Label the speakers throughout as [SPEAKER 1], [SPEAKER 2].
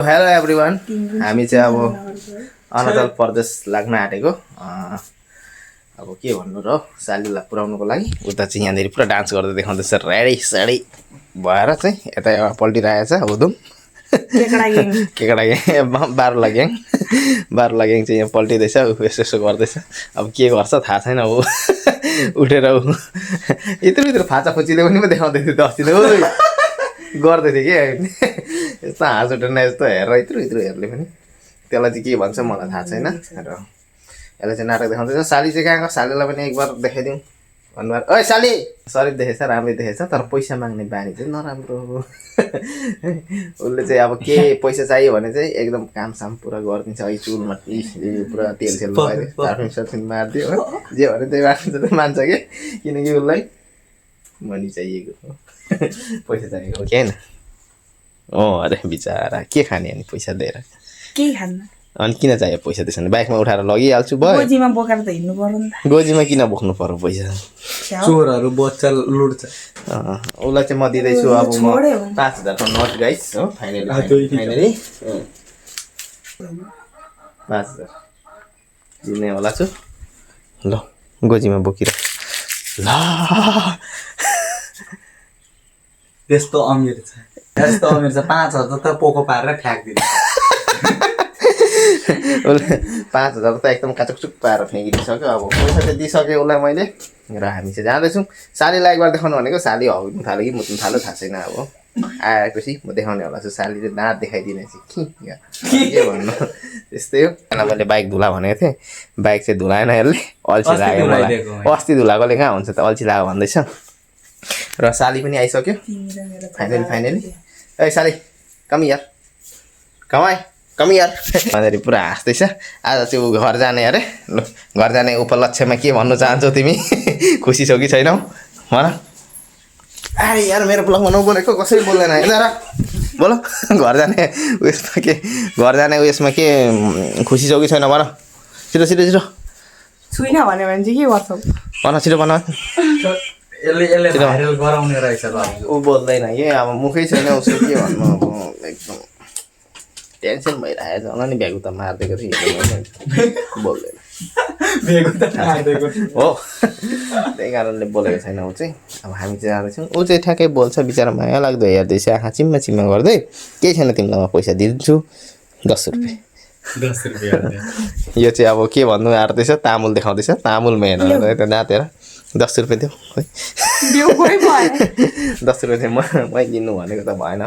[SPEAKER 1] Hello everyone, हामी चाहिँ अब अरुणाचल प्रदेश लाग्न आँटेको। अब के भन्नु र सालीलाई पुऱ्याउनुको लागि उता चाहिँ यहाँनिर पुरा डान्स गर्दै देखाउँदैछ रेडी सेडी भएर चाहिँ यता पल्टिरहेछ हुदुम केकडा ग्याङ बारुला ग्याङ चाहिँ यहाँ पल्टिँदैछ यसो यसो गर्दैछ। अब के गर्छ थाहा छैन। ऊ उठेर ऊ यत्रो फाचा फुचीले पनि देखाउँदै थियो त अस्ति गर्दै थियो कि यस्तो हाँस उठेन यस्तो हेरेर यत्रो हेर्ने पनि त्यसलाई चाहिँ के भन्छ मलाई थाहा छैन। र यसलाई चाहिँ नाटक देखाउँदैछ। साली चाहिँ कहाँ सालीलाई पनि एकबार देखाइदिउँ भन्नुभयो। ओइ साली सरी देखेछ राम्रै देखेछ तर पैसा माग्ने बानी चाहिँ नराम्रो हो। उसले चाहिँ अब के पैसा चाहियो भने चाहिँ एकदम काम साम पुरा गरिदिन्छ। अहिले चुलमा पुरा तेल सेल लगाइदियो पार्फिम सर्फिम मारिदियो हो जे भने त्यही मान्छ कि किनकि उसलाई मनी चाहिएको हो पैसा चाहिएको हो कि होइन। अरे बिचरा के खाने अनि पैसा दिएर
[SPEAKER 2] के खान्न
[SPEAKER 1] अनि किन चाहियो पैसा त्यसो भने बाइकमा उठाएर लगिहाल्छु भयो।
[SPEAKER 2] गोजीमा बोकेर त हिँड्नु पर्यो नि त।
[SPEAKER 1] गोजीमा किन बोक्नु पर्यो पैसा
[SPEAKER 3] चोरहरू बच्चा लुट्छ।
[SPEAKER 1] उसलाई चाहिँ म दिँदैछु अब म 5,000 को नोट गाइस हो फाइनली 5,000 दिने होला छु। ल गोजीमा बोकेर ल
[SPEAKER 3] त्यस्तो अमिर छ 5,000 त पोको पारेर फ्याँक्दिन्छ।
[SPEAKER 1] उसले 5,000 त एकदम काचुकचुक पारेर फ्याँकिदिइसक्यो। अब पैसा चाहिँ दिइसकेँ उसलाई मैले र हामी चाहिँ जाँदैछौँ। सालीलाई एकबार देखाउनु भनेको साली हग्नु थाल्यो कि मुत्नु थाल्यो थाहा छैन। अब आएपछि म देखाउने होला छु। सालीले दाँत देखाइदिने चाहिँ के भन्नु त्यस्तै हो। मैले बाइक धुला भनेको थिएँ बाइक चाहिँ धुलाएन यसले अल्छी लाग्यो मलाई। अस्ति धुलाएकोले कहाँ हुन्छ त अल्छी लाग्यो भन्दैछ। र साली पनि आइसक्यो फाइनली। ए साली कम यार भनेर पुरा हाँस्दैछ। आज चाहिँ ऊ घर जाने अरे। ल घर जाने उपलक्ष्यमा के भन्नु चाहन्छौ तिमी खुसी छौ कि छैनौ भन। अरे यार मेरो ब्लगमा नबोलेको कसरी बोल्दैन हेर्दा र बोल घर जाने उयसमा के खुसी छौ कि छैन भन छिटो
[SPEAKER 2] छुइनँ भन्यो भने चाहिँ के गर्छौ
[SPEAKER 1] भन छिटो भन।
[SPEAKER 3] यसले भाइरल गराउने रहेछ ल।
[SPEAKER 1] ऊ बोल्दैन कि अब मुखै छैन उसको के भन्नु। अब एकदम टेन्सन भइरहेछ होला नि भ्यागु त मारिदिएको थियो बोल्दैन हो त्यही कारणले बोलेको छैन ऊ चाहिँ। अब हामी चाहिँ जाँदैछौँ। ऊ चाहिँ ठ्याक्कै बोल्छ बिचरा माया लाग्दो हेर्दैछ आँखा चिम्मा गर्दै केही छैन तिमीलाई म पैसा दिन्छु 10 रुपियाँ। यो चाहिँ अब के भन्नु आँट्दैछ तामुल देखाउँदैछ तामुल मेन त्यो नातेर 10 रुपियाँ दियो 10 रुपियाँ मै किन्नु भनेको त भएन।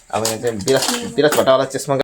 [SPEAKER 1] अब यहाँ चाहिँ बिरास भट्टावाला चस्मा